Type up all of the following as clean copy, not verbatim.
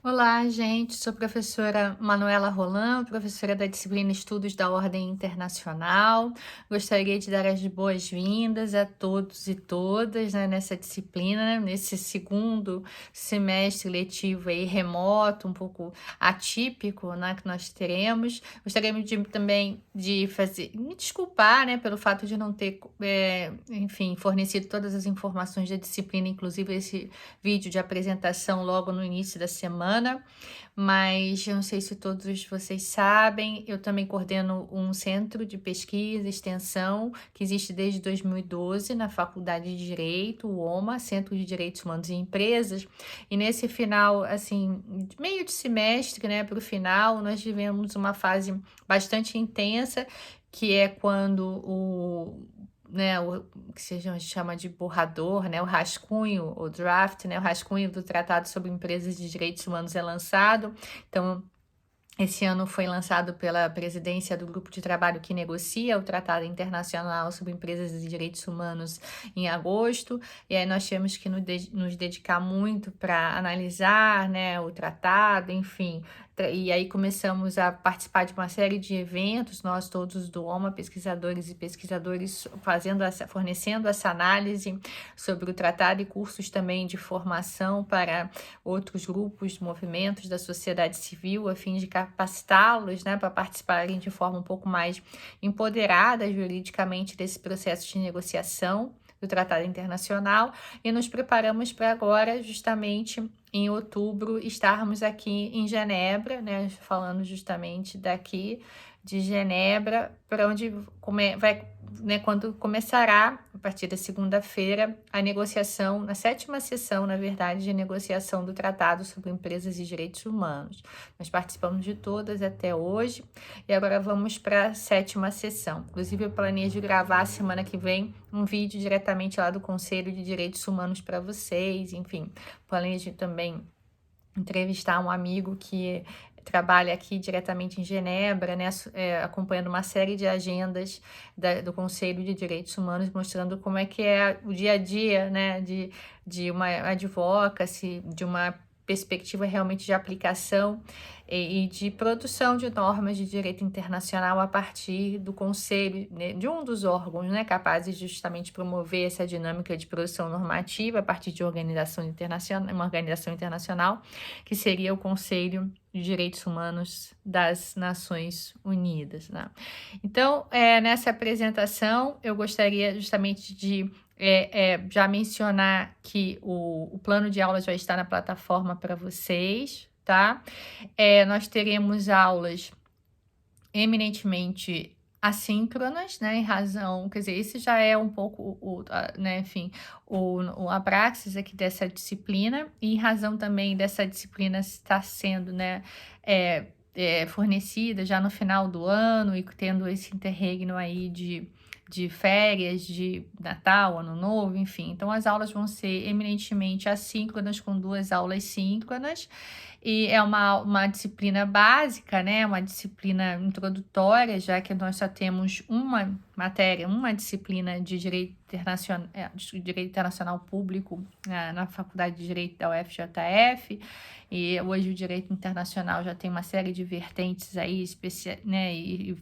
Olá, gente. Sou professora Manuela Roland, professora da disciplina Estudos da Ordem Internacional. Gostaria de dar as boas-vindas a todos e todas, né, nessa disciplina, nesse segundo semestre letivo aí, remoto, um pouco atípico, né, que nós teremos. Gostaria também de me desculpar, né, pelo fato de não ter, enfim, fornecido todas as informações da disciplina, inclusive esse vídeo de apresentação logo no início da semana, mas eu não sei se todos vocês sabem, eu também coordeno um centro de pesquisa e extensão que existe desde 2012 na Faculdade de Direito, o OMA, Centro de Direitos Humanos e Empresas, e nesse final, assim, meio de semestre, né, para o final, nós tivemos uma fase bastante intensa, que é quando o que se chama de borrador, né, o rascunho, o draft, né, o rascunho do Tratado sobre Empresas de Direitos Humanos é lançado. Então, esse ano foi lançado pela presidência do grupo de trabalho que negocia o Tratado Internacional sobre Empresas e Direitos Humanos em agosto, e aí nós tivemos que nos dedicar muito para analisar, né, o tratado, enfim, e aí começamos a participar de uma série de eventos, nós todos do OMA, pesquisadores e pesquisadores, fornecendo essa análise sobre o tratado e cursos também de formação para outros grupos, movimentos da sociedade civil, a fim de capacitá-los, né, para participarem de forma um pouco mais empoderada juridicamente desse processo de negociação do Tratado Internacional, e nos preparamos para agora, justamente em outubro, estarmos aqui em Genebra, né, falando justamente daqui de Genebra, para onde vai, né, quando começará, a partir da segunda-feira, a negociação, na sétima sessão, na verdade, de negociação do Tratado sobre Empresas e Direitos Humanos. Nós participamos de todas até hoje e agora vamos para a sétima sessão. Inclusive, eu planejo gravar semana que vem um vídeo diretamente lá do Conselho de Direitos Humanos para vocês, enfim, planejo também entrevistar um amigo que trabalha aqui diretamente em Genebra, né, acompanhando uma série de agendas do Conselho de Direitos Humanos, mostrando como é que é o dia a dia, né, de uma advocacy, de uma perspectiva realmente de aplicação e de produção de normas de direito internacional a partir do Conselho, né, de um dos órgãos, né, capazes de justamente promover essa dinâmica de produção normativa a partir de uma organização internacional, que seria o Conselho de Direitos Humanos das Nações Unidas, né? Então, nessa apresentação, eu gostaria justamente de já mencionar que o plano de aulas vai estar na plataforma para vocês, tá? Nós teremos aulas eminentemente assíncronas, né, em razão, quer dizer, esse já é um pouco né, enfim, a praxis aqui dessa disciplina, e em razão também dessa disciplina estar sendo, né, fornecida já no final do ano e tendo esse interregno aí de férias, de Natal, Ano Novo, enfim. Então, as aulas vão ser eminentemente assíncronas, com 2 aulas síncronas, e é uma disciplina básica, né? Uma disciplina introdutória, já que nós só temos uma matéria, uma disciplina de direito internacional público na Faculdade de Direito da UFJF, e hoje o direito internacional já tem uma série de vertentes aí, né? E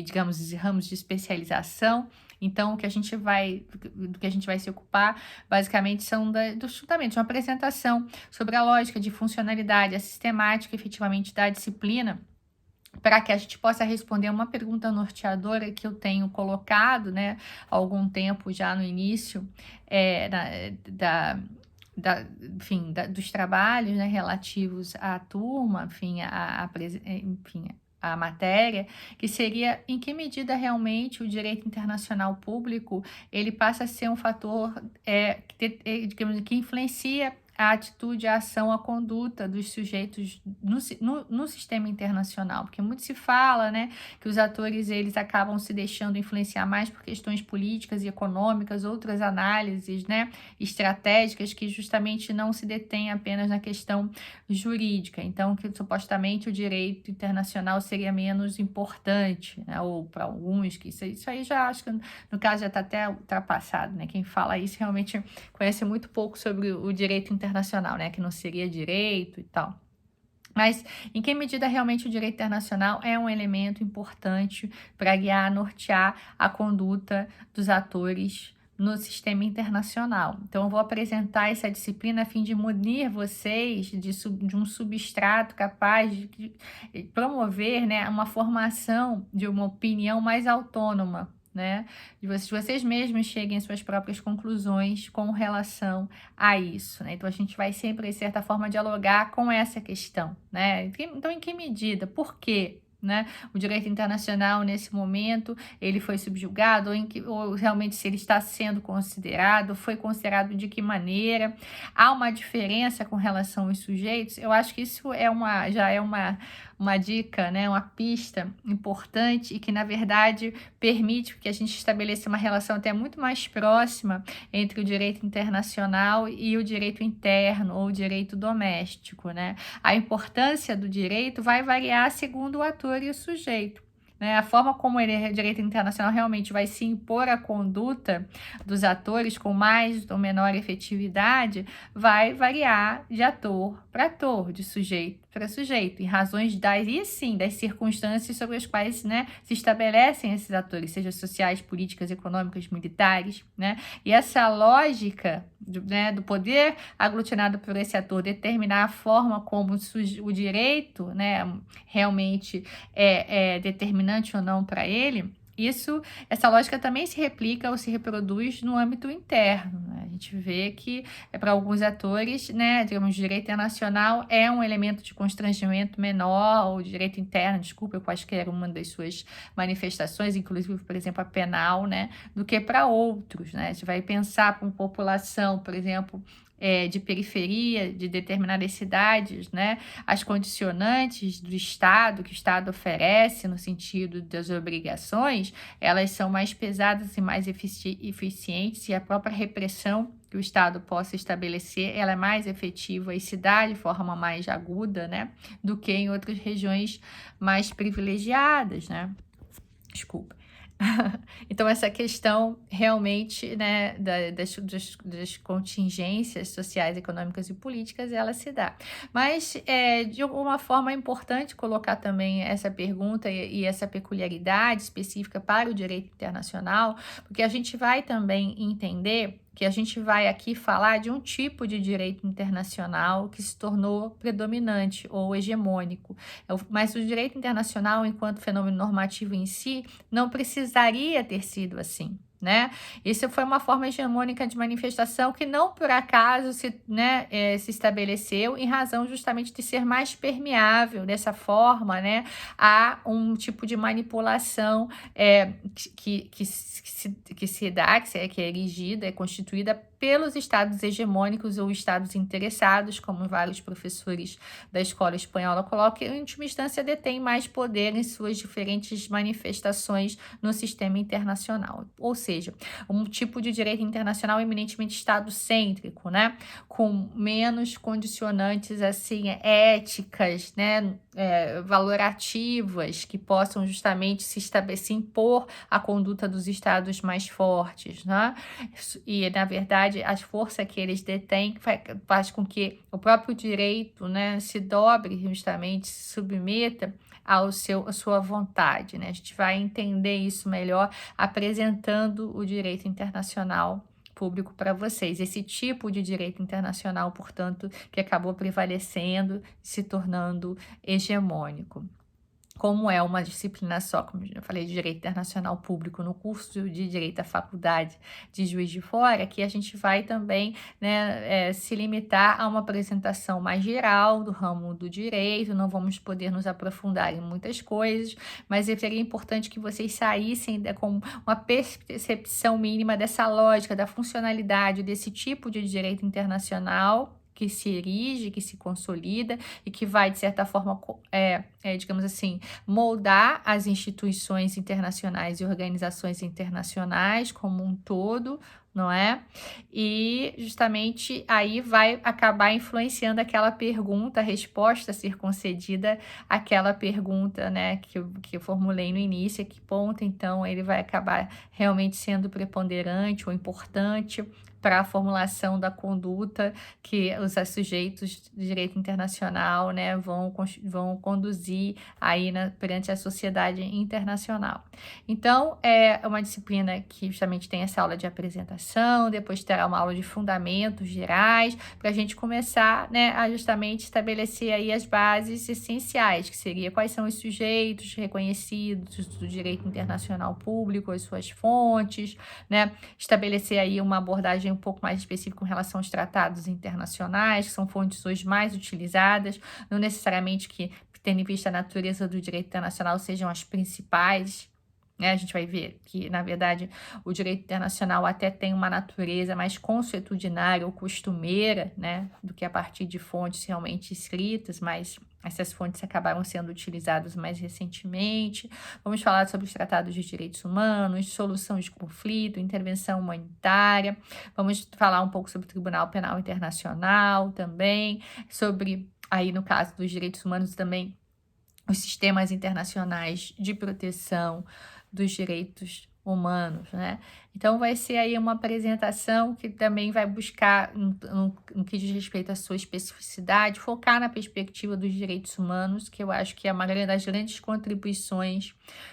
digamos, ramos de especialização. Então, do que a gente vai se ocupar, basicamente, são dos fundamentos, uma apresentação sobre a lógica de funcionalidade, a sistemática, efetivamente, da disciplina, para que a gente possa responder uma pergunta norteadora que eu tenho colocado, né, há algum tempo já no início, dos trabalhos, né, relativos à turma, enfim, a matéria, que seria em que medida realmente o direito internacional público ele passa a ser um fator que influencia a atitude, a ação, a conduta dos sujeitos no sistema internacional, porque muito se fala, né, que os atores eles acabam se deixando influenciar mais por questões políticas e econômicas, outras análises, né, estratégicas que justamente não se detêm apenas na questão jurídica. Então, que supostamente o direito internacional seria menos importante, né, ou para alguns, que isso aí já acho que no caso já está até ultrapassado, né? Quem fala isso realmente conhece muito pouco sobre o direito internacional, né? Que não seria direito e tal. Mas em que medida realmente o direito internacional é um elemento importante para guiar, nortear a conduta dos atores no sistema internacional? Então, eu vou apresentar essa disciplina a fim de munir vocês de um substrato capaz de promover, né, uma formação de uma opinião mais autônoma, né? De vocês mesmos cheguem às suas próprias conclusões com relação a isso, né? Então, a gente vai sempre, de certa forma, dialogar com essa questão, né? Então, em que medida? Por quê? Né? O direito internacional, nesse momento, ele foi subjugado, ou realmente se ele está sendo considerado, foi considerado de que maneira? Há uma diferença com relação aos sujeitos? Eu acho que isso já é uma dica, né? Uma pista importante e que, na verdade, permite que a gente estabeleça uma relação até muito mais próxima entre o direito internacional e o direito interno ou o direito doméstico, né? A importância do direito vai variar segundo o ator e o sujeito, né? A forma como o direito internacional realmente vai se impor à conduta dos atores com mais ou menor efetividade vai variar de ator para ator, de sujeito para sujeito, em razões das circunstâncias sobre as quais, né, se estabelecem esses atores, seja sociais, políticas, econômicas, militares, né? E essa lógica do poder aglutinado por esse ator determinar a forma como o direito, né, realmente é determinante ou não para ele, essa lógica também se replica ou se reproduz no âmbito interno, né? A gente vê que, para alguns atores, né, digamos, o direito internacional é um elemento de constrangimento menor, ou direito interno, desculpa, quaisquer uma das suas manifestações, inclusive, por exemplo, a penal, né, do que para outros, né? A gente vai pensar para uma população, por exemplo, de periferia, de determinadas cidades, né? As condicionantes do Estado, que o Estado oferece no sentido das obrigações, elas são mais pesadas e mais eficientes, e a própria repressão que o Estado possa estabelecer, ela é mais efetiva e se dá de forma mais aguda, né? Do que em outras regiões mais privilegiadas, né? Desculpa. Então, essa questão realmente, né, das contingências sociais, econômicas e políticas, ela se dá. Mas, de alguma forma, é importante colocar também essa pergunta e essa peculiaridade específica para o direito internacional, porque a gente vai também entender que a gente vai aqui falar de um tipo de direito internacional que se tornou predominante ou hegemônico. Mas o direito internacional, enquanto fenômeno normativo em si, não precisaria ter sido assim, né? Isso foi uma forma hegemônica de manifestação que não por acaso se estabeleceu em razão justamente de ser mais permeável dessa forma, né, a um tipo de manipulação que se dá, que é erigida, é constituída pelos estados hegemônicos ou estados interessados, como vários professores da escola espanhola colocam, em última instância detém mais poder em suas diferentes manifestações no sistema internacional. Ou seja, um tipo de direito internacional eminentemente estado-cêntrico, né? Com menos condicionantes assim éticas, né? Valorativas que possam justamente se impor à conduta dos estados mais fortes, né? E, na verdade, a força que eles detêm faz com que o próprio direito, né, se dobre justamente, se submeta à sua vontade, né? A gente vai entender isso melhor apresentando o direito internacional público para vocês. Esse tipo de direito internacional, portanto, que acabou prevalecendo, se tornando hegemônico. Como é uma disciplina só, como eu falei, de Direito Internacional Público no curso de Direito da Faculdade de Juiz de Fora, que a gente vai também, né, se limitar a uma apresentação mais geral do ramo do direito, não vamos poder nos aprofundar em muitas coisas, mas seria importante que vocês saíssem com uma percepção mínima dessa lógica, da funcionalidade desse tipo de direito internacional, que se erige, que se consolida e que vai, de certa forma, digamos assim, moldar as instituições internacionais e organizações internacionais como um todo, não é? E justamente aí vai acabar influenciando aquela pergunta, a resposta a ser concedida àquela pergunta, né, que eu formulei no início, a que ponto, então, ele vai acabar realmente sendo preponderante ou importante para a formulação da conduta que os sujeitos de direito internacional, né, vão conduzir aí perante a sociedade internacional. Então, é uma disciplina que justamente tem essa aula de apresentação, depois terá uma aula de fundamentos gerais, para a gente começar, né, a justamente estabelecer aí as bases essenciais, que seria quais são os sujeitos reconhecidos do direito internacional público, as suas fontes, né, estabelecer aí uma abordagem um pouco mais específica com relação aos tratados internacionais, que são fontes hoje mais utilizadas, não necessariamente que, tendo em vista a natureza do direito internacional, sejam as principais, né? A gente vai ver que, na verdade, o direito internacional até tem uma natureza mais consuetudinária ou costumeira, né, do que a partir de fontes realmente escritas, mas essas fontes acabaram sendo utilizadas mais recentemente. Vamos falar sobre os tratados de direitos humanos, solução de conflito, intervenção humanitária. Vamos falar um pouco sobre o Tribunal Penal Internacional também, sobre, aí no caso dos direitos humanos também, os sistemas internacionais de proteção dos direitos humanos, né? Então, vai ser aí uma apresentação que também vai buscar, no que diz respeito à sua especificidade, focar na perspectiva dos direitos humanos, que eu acho que é uma das grandes contribuições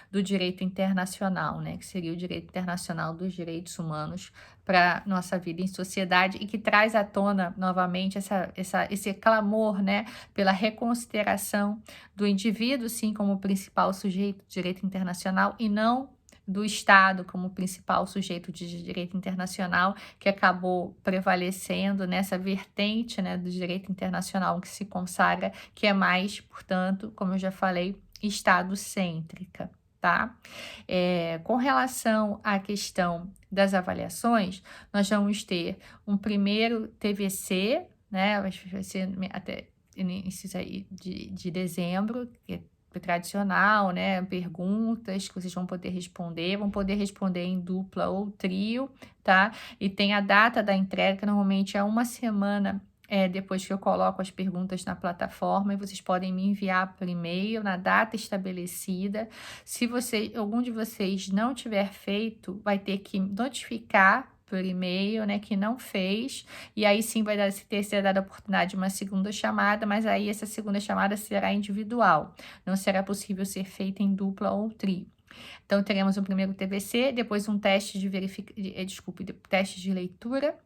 do direito internacional, né? Que seria o direito internacional dos direitos humanos para nossa vida em sociedade e que traz à tona, novamente, esse clamor, né, pela reconsideração do indivíduo, sim, como principal sujeito do direito internacional e não do Estado como principal sujeito de direito internacional, que acabou prevalecendo nessa vertente, né, do direito internacional que se consagra, que é mais, portanto, como eu já falei, Estado-cêntrica, tá? Com relação à questão das avaliações, nós vamos ter um primeiro TVC, né, vai ser até início aí de dezembro, que é tradicional, né? Perguntas que vocês vão poder responder em dupla ou trio, tá? E tem a data da entrega, que normalmente é uma semana depois que eu coloco as perguntas na plataforma, e vocês podem me enviar por e-mail na data estabelecida. Se algum de vocês não tiver feito, vai ter que notificar por e-mail, né, que não fez, e aí sim vai ser dada a oportunidade de uma segunda chamada, mas aí essa segunda chamada será individual, não será possível ser feita em dupla ou trio. Então, teremos um primeiro TVC, depois um teste teste de leitura,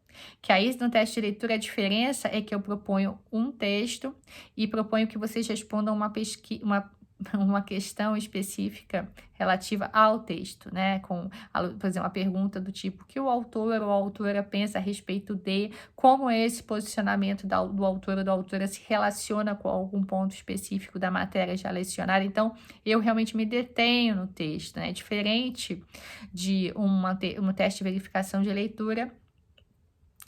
que aí no teste de leitura a diferença é que eu proponho um texto e proponho que vocês respondam uma questão específica relativa ao texto, né? Por exemplo, a pergunta do tipo: que o autor ou a autora pensa a respeito de, como esse posicionamento do autor ou da autora se relaciona com algum ponto específico da matéria já lecionada. Então, eu realmente me detenho no texto, né? Diferente de um teste de verificação de leitura,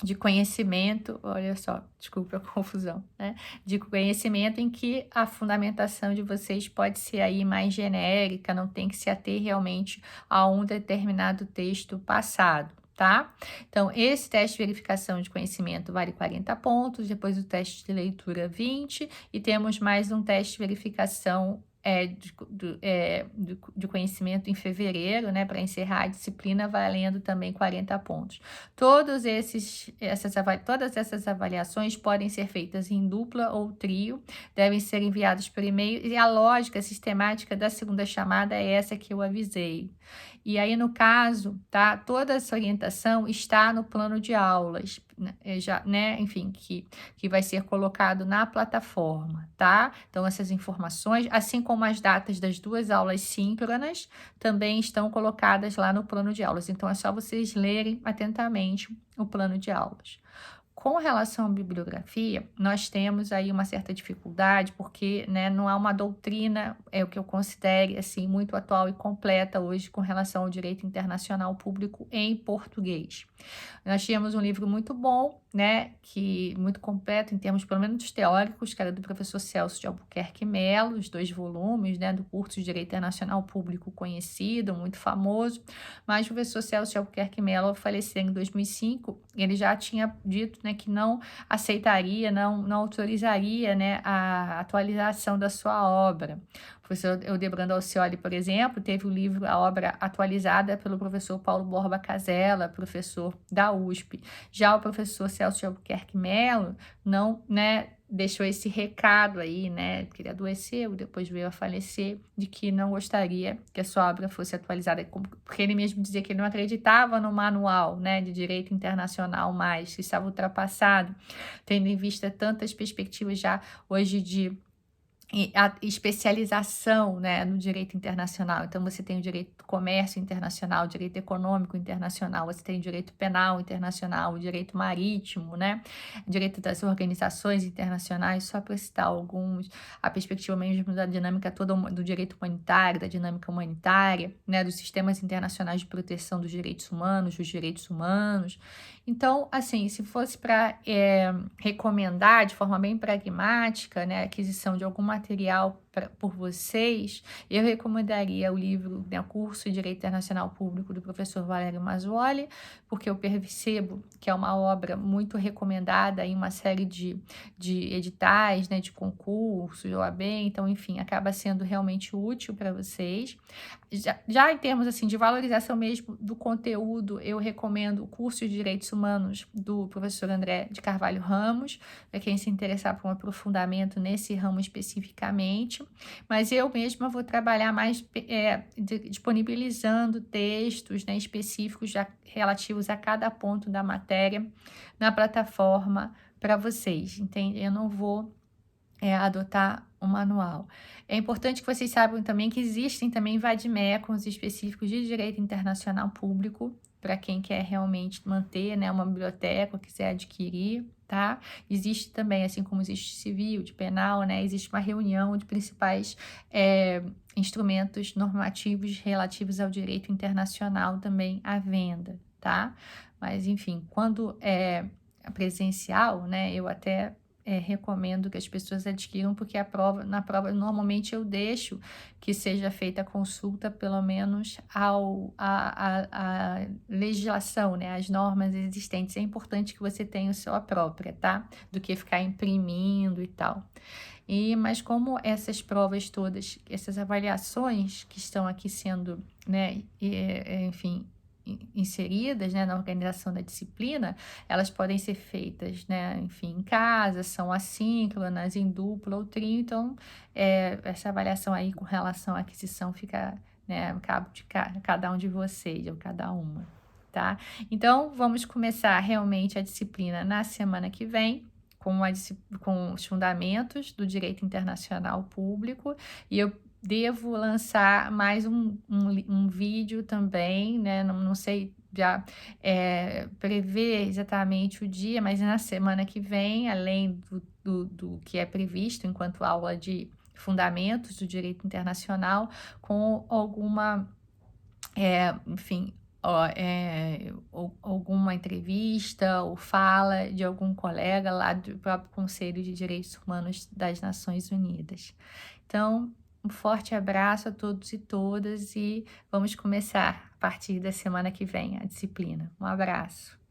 de conhecimento, olha só, desculpa a confusão, né? De conhecimento em que a fundamentação de vocês pode ser aí mais genérica, não tem que se ater realmente a um determinado texto passado, tá? Então, esse teste de verificação de conhecimento vale 40 pontos, depois o teste de leitura 20, e temos mais um teste de verificação de conhecimento em fevereiro, né, para encerrar a disciplina, valendo também 40 pontos. Todas essas avaliações podem ser feitas em dupla ou trio, devem ser enviadas por e-mail, e a lógica sistemática da segunda chamada é essa que eu avisei. E aí, no caso, tá, toda essa orientação está no plano de aulas, né, enfim, que vai ser colocado na plataforma, tá? Então, essas informações, assim como as datas das duas aulas síncronas, também estão colocadas lá no plano de aulas. Então, é só vocês lerem atentamente o plano de aulas. Com relação à bibliografia, nós temos aí uma certa dificuldade, porque, né, não há uma doutrina, o que eu considere assim, muito atual e completa hoje com relação ao direito internacional público em português. Nós tínhamos um livro muito bom, né, que muito completo em termos pelo menos teóricos, que era do professor Celso de Albuquerque Melo, os 2 volumes, né, do curso de Direito Internacional Público conhecido, muito famoso, mas o professor Celso de Albuquerque Melo faleceu em 2005, ele já tinha dito, né, que não aceitaria, não autorizaria, né, a atualização da sua obra. O professor Eudebrando Alcioli, por exemplo, teve o livro, a obra atualizada pelo professor Paulo Borba Casella, professor da USP. Já o professor Celso de Albuquerque Melo não, né, deixou esse recado aí, né, que ele adoeceu, depois veio a falecer, de que não gostaria que a sua obra fosse atualizada, porque ele mesmo dizia que ele não acreditava no manual, né, de direito internacional mais, que estava ultrapassado, tendo em vista tantas perspectivas já hoje de a especialização, né, no direito internacional. Então, você tem o direito do comércio internacional, o direito econômico internacional, você tem o direito penal internacional, o direito marítimo, né, o direito das organizações internacionais, só para citar alguns, a perspectiva mesmo da dinâmica toda do direito humanitário, da dinâmica humanitária, né, dos sistemas internacionais de proteção dos direitos humanos, Então, assim, se fosse para recomendar de forma bem pragmática, né, a aquisição de algum material por vocês, eu recomendaria o livro, né, Curso de Direito Internacional Público do professor Valério Mazzuoli, porque eu percebo que é uma obra muito recomendada em uma série de editais, né, de concursos, OAB, então, enfim, acaba sendo realmente útil para vocês. Já em termos assim de valorização mesmo do conteúdo, eu recomendo o curso de Direitos Humanos do professor André de Carvalho Ramos, para quem se interessar por um aprofundamento nesse ramo especificamente, mas eu mesma vou trabalhar mais disponibilizando textos, né, específicos relativos a cada ponto da matéria na plataforma para vocês, entende? Eu não vou adotar um manual. É importante que vocês saibam também que existem também vademecums específicos de direito internacional público, para quem quer realmente manter, né, uma biblioteca ou quiser adquirir, tá? Existe também, assim como existe civil, de penal, né, existe uma reunião de principais instrumentos normativos relativos ao direito internacional também à venda, tá? Mas, enfim, quando é presencial, né, eu até recomendo que as pessoas adquiram, porque na prova normalmente eu deixo que seja feita a consulta, pelo menos a legislação, né, as normas existentes. É importante que você tenha a sua própria, tá? Do que ficar imprimindo e tal. Mas como essas provas todas, essas avaliações que estão aqui sendo, né, enfim, inseridas, né, na organização da disciplina, elas podem ser feitas, né, enfim, em casa, são assíncronas, em dupla ou trio, então essa avaliação aí com relação à aquisição fica, né, a cabo de cada um de vocês, ou cada uma, tá? Então, vamos começar realmente a disciplina na semana que vem, com os fundamentos do direito internacional público, e eu devo lançar mais um vídeo também, né? Não sei já prever exatamente o dia, mas na semana que vem, além do que é previsto enquanto aula de fundamentos do direito internacional, com alguma, enfim, alguma entrevista ou fala de algum colega lá do próprio Conselho de Direitos Humanos das Nações Unidas. Então, um forte abraço a todos e todas e vamos começar a partir da semana que vem a disciplina. Um abraço.